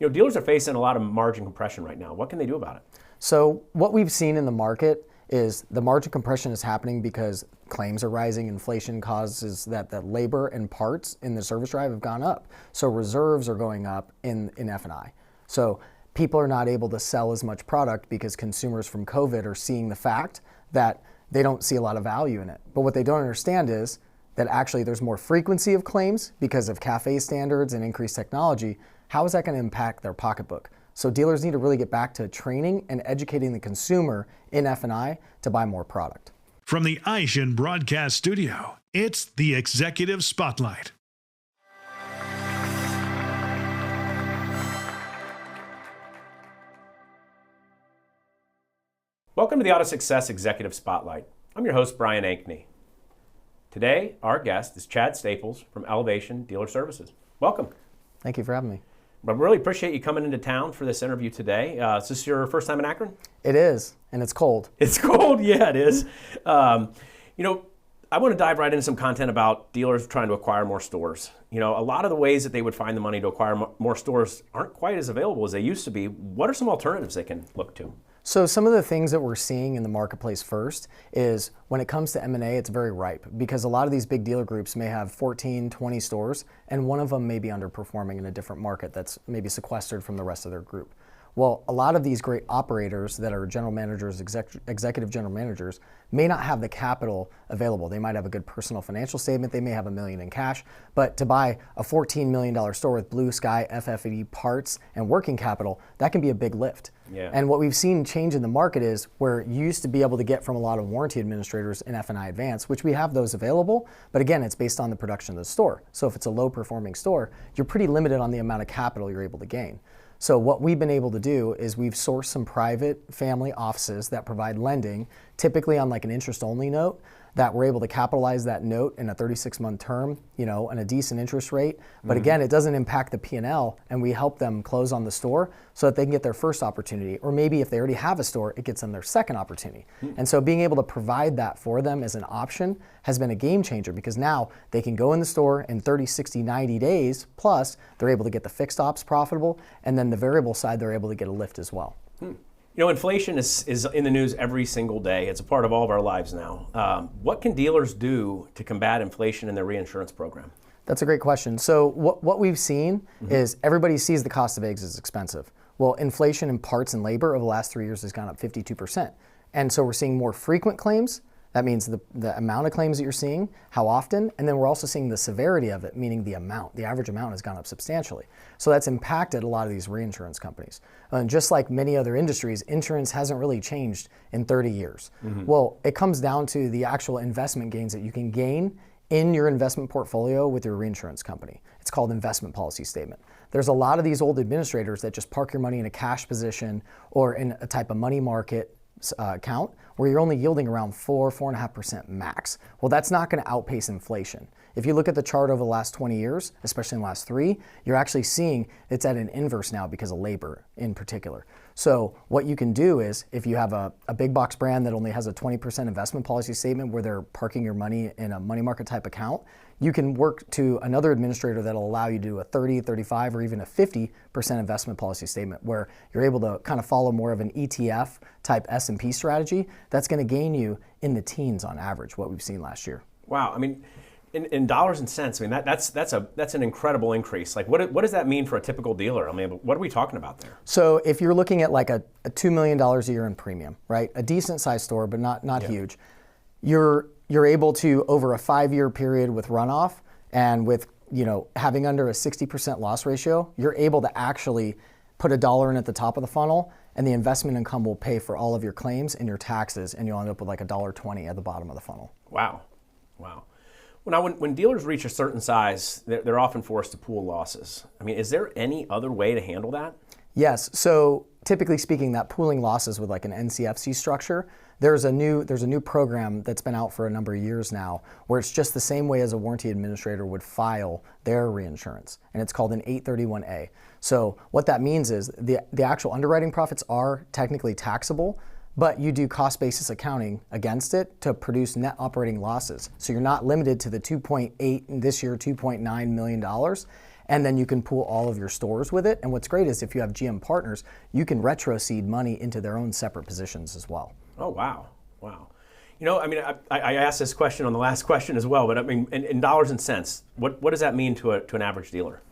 Dealers are facing a lot of margin compression right now. What can they do about it? So what we've seen in the market is the margin compression is happening because claims are rising. Inflation causes that labor and parts in the service drive have gone up. So reserves are going up in F&I. So people are not able to sell as much product because consumers from COVID are seeing the fact that they don't see a lot of value in it. But what they don't understand is that actually there's more frequency of claims because of CAFE standards and increased technology. How is that going to impact their pocketbook? So dealers need to really get back to training and educating the consumer in F&I to buy more product. From the Aishin Broadcast Studio, it's the Executive Spotlight. Welcome to the AutoSuccess Executive Spotlight. I'm your host, Brian Ankney. Today, our guest is Chad Staples from Elevation Dealer Services. Welcome. Thank you for having me. I really appreciate you coming into town for this interview today. Is this your first time in Akron? It is, and it's cold. It's cold? Yeah, it is. I want to dive right into some content about dealers trying to acquire more stores. A lot of the ways that they would find the money to acquire more stores aren't quite as available as they used to be. What are some alternatives they can look to? So some of the things that we're seeing in the marketplace first is when it comes to M&A, it's very ripe because a lot of these big dealer groups may have 14, 20 stores, and one of them may be underperforming in a different market that's maybe sequestered from the rest of their group. Well, a lot of these great operators that are general managers, executive general managers, may not have the capital available. They might have a good personal financial statement. They may have $1 million in cash, but to buy a $14 million store with blue sky, FF&E parts, and working capital, that can be a big lift. Yeah. And what we've seen change in the market is where you used to be able to get from a lot of warranty administrators in F&I Advance, which we have those available, but again, it's based on the production of the store. So if it's a low performing store, you're pretty limited on the amount of capital you're able to gain. So what we've been able to do is we've sourced some private family offices that provide lending, typically on like an interest-only note, that we're able to capitalize that note in a 36-month term, and a decent interest rate. But again, it doesn't impact the P&L, and we help them close on the store so that they can get their first opportunity. Or maybe if they already have a store, it gets them their second opportunity. And so being able to provide that for them as an option has been a game changer because now they can go in the store in 30, 60, 90 days, plus they're able to get the fixed ops profitable, and then the variable side, they're able to get a lift as well. Inflation is in the news every single day. It's a part of all of our lives now. What can dealers do to combat inflation in their reinsurance program? That's a great question. So what we've seen is everybody sees the cost of eggs is expensive. Well, inflation in parts and labor over the last 3 years has gone up 52%. And so we're seeing more frequent claims. That means the amount of claims that you're seeing, how often, and then we're also seeing the severity of it, meaning the amount. The average amount has gone up substantially. So that's impacted a lot of these reinsurance companies. And just like many other industries, insurance hasn't really changed in 30 years. Well, it comes down to the actual investment gains that you can gain in your investment portfolio with your reinsurance company. It's called investment policy statement. There's a lot of these old administrators that just park your money in a cash position or in a type of money market account where you're only yielding around 4.5% max. Well, that's not going to outpace inflation. If you look at the chart over the last 20 years, especially in the last 3, you're actually seeing it's at an inverse now because of labor in particular. So what you can do is if you have a big box brand that only has a 20% investment policy statement where they're parking your money in a money market type account, you can work to another administrator that'll allow you to do a 30, 35, or even a 50% investment policy statement where you're able to kind of follow more of an ETF type S&P strategy that's going to gain you in the teens on average, what we've seen last year. Wow, I mean, in dollars and cents, I mean that's an incredible increase. Like what does that mean for a typical dealer? I mean, what are we talking about there? So if you're looking at like a $2 million a year in premium, right? A decent sized store, but not huge. You're able to, over a 5-year period with runoff and with having under a 60% loss ratio, you're able to actually put $1 in at the top of the funnel, and the investment income will pay for all of your claims and your taxes, and you'll end up with like $1.20 at the bottom of the funnel. Wow. Well, now when dealers reach a certain size, they're often forced to pool losses. I mean, is there any other way to handle that? Yes. So typically speaking, that pooling losses with like an NCFC structure, there's a new program that's been out for a number of years now where it's just the same way as a warranty administrator would file their reinsurance, and it's called an 831A. So what that means is the actual underwriting profits are technically taxable, but you do cost basis accounting against it to produce net operating losses. So you're not limited to the 2.8 this year, $2.9 million. and then you can pool all of your stores with it. And what's great is if you have GM partners, you can retro seed money into their own separate positions as well. Oh, wow. Wow. I asked this question on the last question as well, but I mean, in dollars and cents, what does that mean to an average dealer?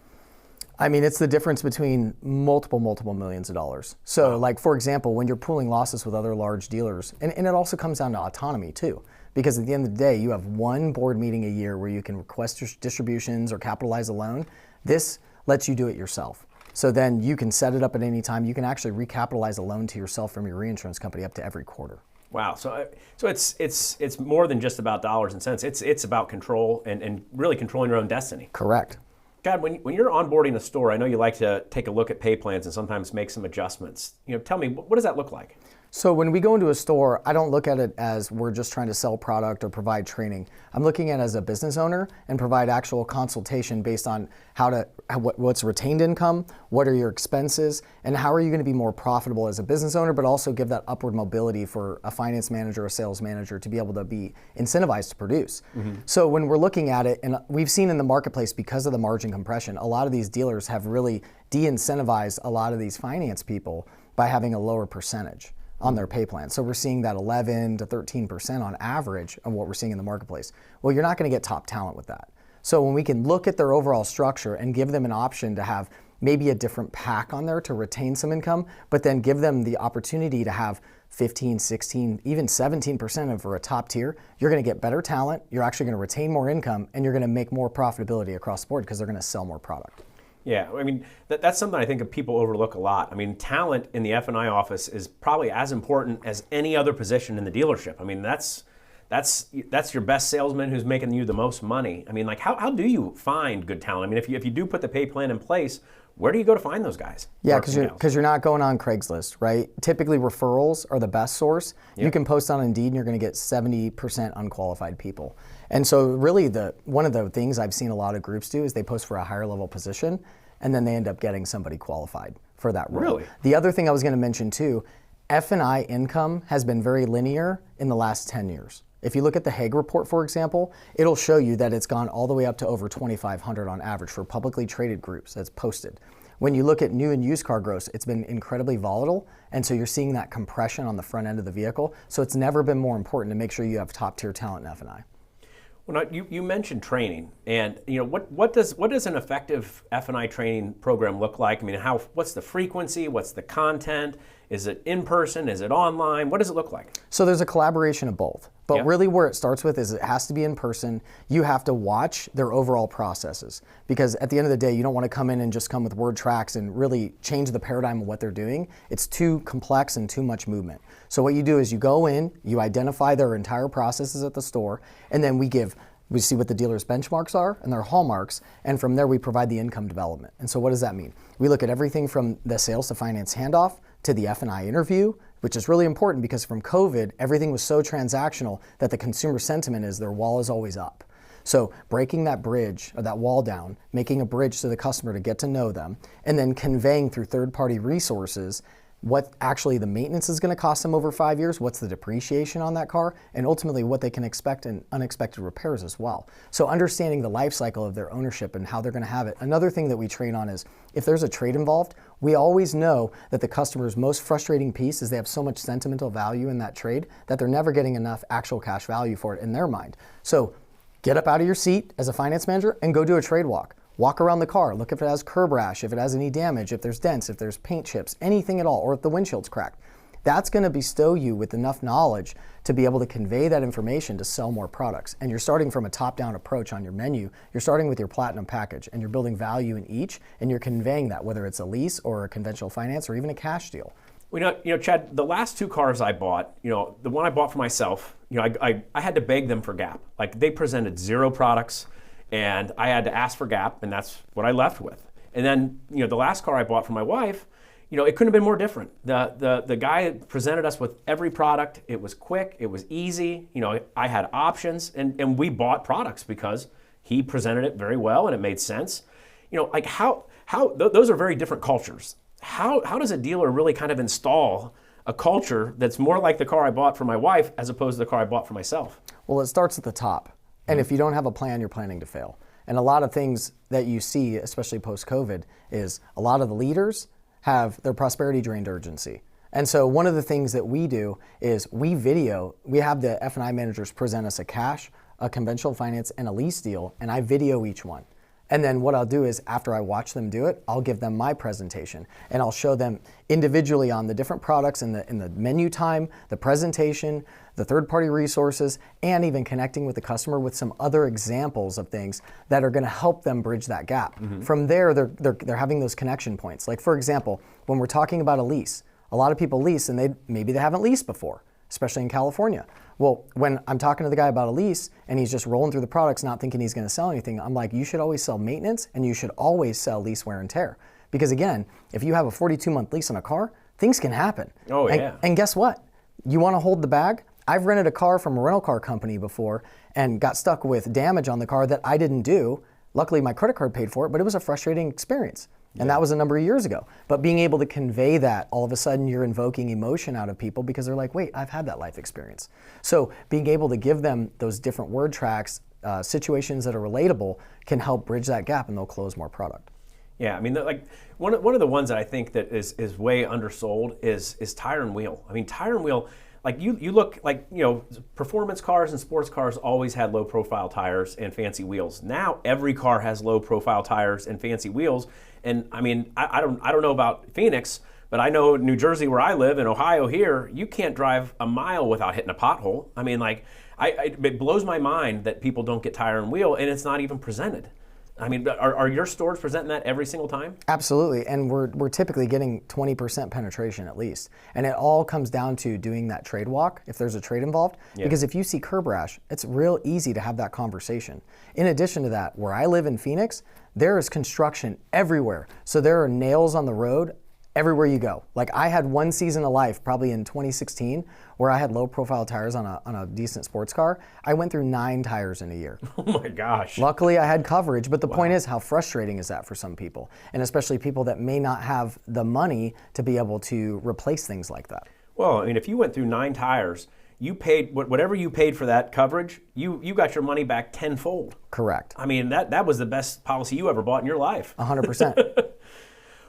I mean, it's the difference between multiple millions of dollars. So like, for example, when you're pooling losses with other large dealers, and it also comes down to autonomy too, because at the end of the day, you have one board meeting a year where you can request distributions or capitalize a loan. This lets you do it yourself. So then you can set it up at any time. You can actually recapitalize a loan to yourself from your reinsurance company up to every quarter. Wow. So it's more than just about dollars and cents. It's about control and really controlling your own destiny. Correct. Chad, when you're onboarding a store, I know you like to take a look at pay plans and sometimes make some adjustments. Tell me, what does that look like? So when we go into a store, I don't look at it as we're just trying to sell product or provide training. I'm looking at it as a business owner and provide actual consultation based on what's retained income, what are your expenses, and how are you going to be more profitable as a business owner, but also give that upward mobility for a finance manager or sales manager to be able to be incentivized to produce. Mm-hmm. So when we're looking at it, and we've seen in the marketplace because of the margin compression, a lot of these dealers have really de-incentivized a lot of these finance people by having a lower percentage on their pay plan. So we're seeing that 11 to 13% on average of what we're seeing in the marketplace. Well, you're not going to get top talent with that. So when we can look at their overall structure and give them an option to have maybe a different pack on there to retain some income, but then give them the opportunity to have 15, 16, even 17% for a top tier, you're going to get better talent, you're actually going to retain more income, and you're going to make more profitability across the board because they're going to sell more product. Yeah, I mean, that's something I think people overlook a lot. I mean, talent in the F&I office is probably as important as any other position in the dealership. I mean, that's your best salesman who's making you the most money. I mean, like, how do you find good talent? I mean, if you do put the pay plan in place, where do you go to find those guys? Yeah, because you're not going on Craigslist, right? Typically, referrals are the best source. Yep. You can post on Indeed, and you're going to get 70% unqualified people. And so really one of the things I've seen a lot of groups do is they post for a higher level position, and then they end up getting somebody qualified for that role. Really? The other thing I was going to mention too, F&I income has been very linear in the last 10 years. If you look at the Hague report, for example, it'll show you that it's gone all the way up to over 2,500 on average for publicly traded groups that's posted. When you look at new and used car gross, it's been incredibly volatile, and so you're seeing that compression on the front end of the vehicle. So it's never been more important to make sure you have top tier talent in F&I. Well, now, you mentioned training, and what does an effective F&I training program look like? I mean, what's the frequency? What's the content? Is it in person? Is it online? What does it look like? So there's a collaboration of both. But really where it starts with is it has to be in person. You have to watch their overall processes. Because at the end of the day, you don't want to come in and just come with word tracks and really change the paradigm of what they're doing. It's too complex and too much movement. So what you do is you go in, you identify their entire processes at the store, and then we see what the dealer's benchmarks are and their hallmarks, and from there we provide the income development. And so what does that mean? We look at everything from the sales to finance handoff to the F&I interview, which is really important because from COVID, everything was so transactional that the consumer sentiment is their wall is always up. So breaking that bridge or that wall down, making a bridge to the customer to get to know them, and then conveying through third-party resources what actually the maintenance is going to cost them over 5 years, what's the depreciation on that car, and ultimately what they can expect in unexpected repairs as well. So understanding the life cycle of their ownership and how they're going to have it. Another thing that we train on is if there's a trade involved, we always know that the customer's most frustrating piece is they have so much sentimental value in that trade that they're never getting enough actual cash value for it in their mind. So get up out of your seat as a finance manager and go do a trade walk. Walk around the car, look if it has curb rash, if it has any damage, if there's dents, if there's paint chips, anything at all, or if the windshield's cracked. That's going to bestow you with enough knowledge to be able to convey that information to sell more products. And you're starting from a top-down approach on your menu. You're starting with your platinum package, and you're building value in each, and you're conveying that, whether it's a lease or a conventional finance or even a cash deal. Well, Chad, the last two cars I bought, the one I bought for myself, I had to beg them for gap. Like, they presented zero products, and I had to ask for gap, and that's what I left with. And then, the last car I bought for my wife, it couldn't have been more different. The guy presented us with every product. It was quick, it was easy. I had options, and we bought products because he presented it very well and it made sense. Those are very different cultures. How does a dealer really kind of install a culture that's more like the car I bought for my wife as opposed to the car I bought for myself? Well, it starts at the top. And if you don't have a plan, you're planning to fail. And a lot of things that you see, especially post-COVID, is a lot of the leaders have their prosperity drained urgency. And so one of the things that we do is we have the F&I managers present us a cash, a conventional finance, and a lease deal, and I video each one. And then what I'll do is after I watch them do it, I'll give them my presentation and I'll show them individually on the different products in the menu time, the presentation, the third-party resources, and even connecting with the customer with some other examples of things that are going to help them bridge that gap. From there, they're having those connection points. Like for example, when we're talking about a lease, a lot of people lease and maybe they haven't leased before, especially in California. Well, when I'm talking to the guy about a lease and he's just rolling through the products not thinking he's going to sell anything, I'm like, you should always sell maintenance and you should always sell lease wear and tear. Because again, if you have a 42-month lease on a car, things can happen. Oh, yeah. And guess what? You want to hold the bag? I've rented a car from a rental car company before and got stuck with damage on the car that I didn't do. Luckily, my credit card paid for it, but it was a frustrating experience. And that was a number of years ago. But being able to convey that, all of a sudden you're invoking emotion out of people because they're like, wait, I've had that life experience. So being able to give them those different word tracks, situations that are relatable can help bridge that gap and they'll close more product. Yeah, I mean, like one of the ones that I think that is way undersold is tire and wheel. I mean, tire and wheel, like you look like, performance cars and sports cars always had low profile tires and fancy wheels. Now every car has low profile tires and fancy wheels. And I mean, I don't know about Phoenix, but I know New Jersey where I live and Ohio here, you can't drive a mile without hitting a pothole. I mean, like, it blows my mind that people don't get tire and wheel and it's not even presented. I mean, are your stores presenting that every single time? Absolutely, and we're typically getting 20% penetration at least. And it all comes down to doing that trade walk, if there's a trade involved. Yeah. Because if you see curb rash, it's real easy to have that conversation. In addition to that, where I live in Phoenix, there is construction everywhere. So there are nails on the road everywhere you go. Like I had one season of life, probably in 2016, where I had low profile tires on a decent sports car. I went through 9 tires in a year. Oh my gosh. Luckily I had coverage, but the point is, how frustrating is that for some people? And especially people that may not have the money to be able to replace things like that. Well, I mean, if you went through 9 tires, you paid whatever you paid for that coverage, you got your money back tenfold. Correct. I mean, that was the best policy you ever bought in your life. 100%.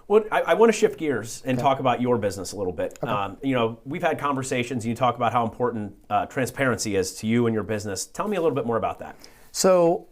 Well, I want to shift gears and talk about your business a little bit. Okay. We've had conversations and you talk about how important transparency is to you and your business. Tell me a little bit more about that. So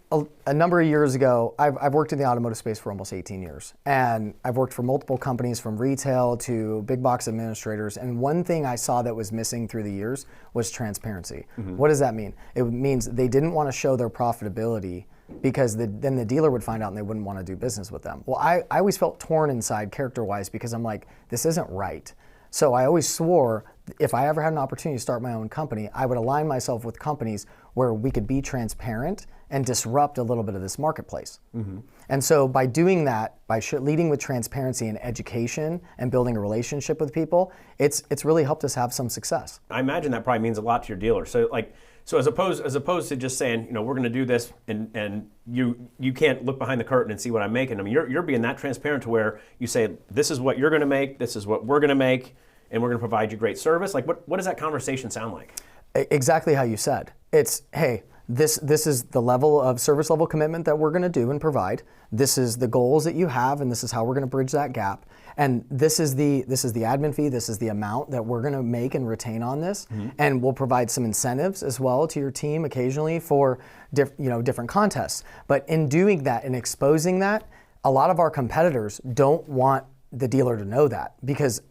a number of years ago, I've worked in the automotive space for almost 18 years. And I've worked for multiple companies from retail to big box administrators. And one thing I saw that was missing through the years was transparency. Mm-hmm. What does that mean? It means they didn't want to show their profitability because then the dealer would find out and they wouldn't want to do business with them. Well, I always felt torn inside character-wise because I'm like, this isn't right. So I always swore if I ever had an opportunity to start my own company, I would align myself with companies where we could be transparent and disrupt a little bit of this marketplace. Mm-hmm. And so by doing that, by leading with transparency and education and building a relationship with people, it's really helped us have some success. I imagine that probably means a lot to your dealer. So as opposed to just saying, we're going to do this and you can't look behind the curtain and see what I'm making. I mean, you're being that transparent to where you say, this is what you're going to make, this is what we're going to make, and we're going to provide you great service. Like, what does that conversation sound like? Exactly how you said. It's, hey, this is the level of service level commitment that we're going to do and provide. This is the goals that you have, and this is how we're going to bridge that gap. And this is the admin fee. This is the amount that we're going to make and retain on this. Mm-hmm. And we'll provide some incentives as well to your team occasionally for different contests. But in doing that and exposing that, a lot of our competitors don't want the dealer to know that, because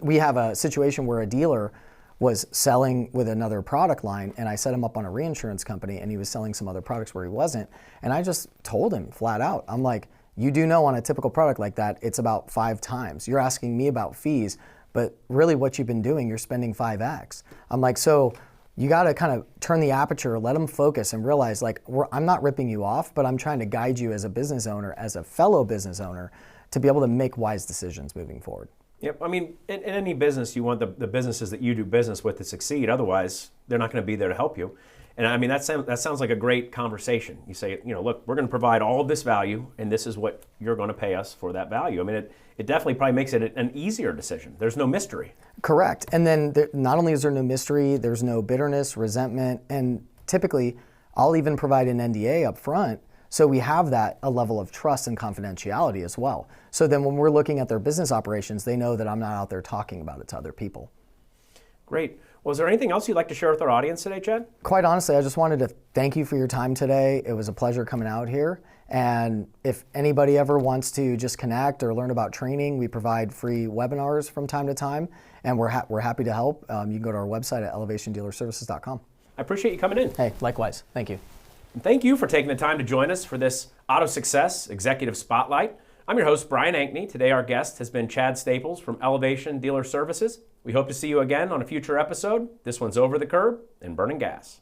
we have a situation where a dealer was selling with another product line, and I set him up on a reinsurance company, and he was selling some other products where he wasn't. And I just told him flat out, I'm like, you do know on a typical product like that, it's about 5 times. You're asking me about fees, but really what you've been doing, you're spending 5x. I'm like, so you got to kind of turn the aperture, let them focus and realize, like, I'm not ripping you off, but I'm trying to guide you as a business owner, as a fellow business owner, to be able to make wise decisions moving forward. Yep. I mean, in any business, you want the businesses that you do business with to succeed. Otherwise, they're not going to be there to help you. And I mean, that sounds like a great conversation. You say, look, we're going to provide all of this value, and this is what you're going to pay us for that value. I mean, it definitely probably makes it an easier decision. There's no mystery. Correct. And then not only is there no mystery, there's no bitterness, resentment, and typically I'll even provide an NDA up front So we have a level of trust and confidentiality as well. So then when we're looking at their business operations, they know that I'm not out there talking about it to other people. Great. Well, is there anything else you'd like to share with our audience today, Chad? Quite honestly, I just wanted to thank you for your time today. It was a pleasure coming out here. And if anybody ever wants to just connect or learn about training, we provide free webinars from time to time, and we're happy to help. You can go to our website at elevationdealerservices.com. I appreciate you coming in. Hey, likewise. Thank you. And thank you for taking the time to join us for this AutoSuccess Executive Spotlight. I'm your host, Brian Ankney. Today our guest has been Chad Staples from Elevation Dealer Services. We hope to see you again on a future episode. This one's Over the Curb and Burning Gas.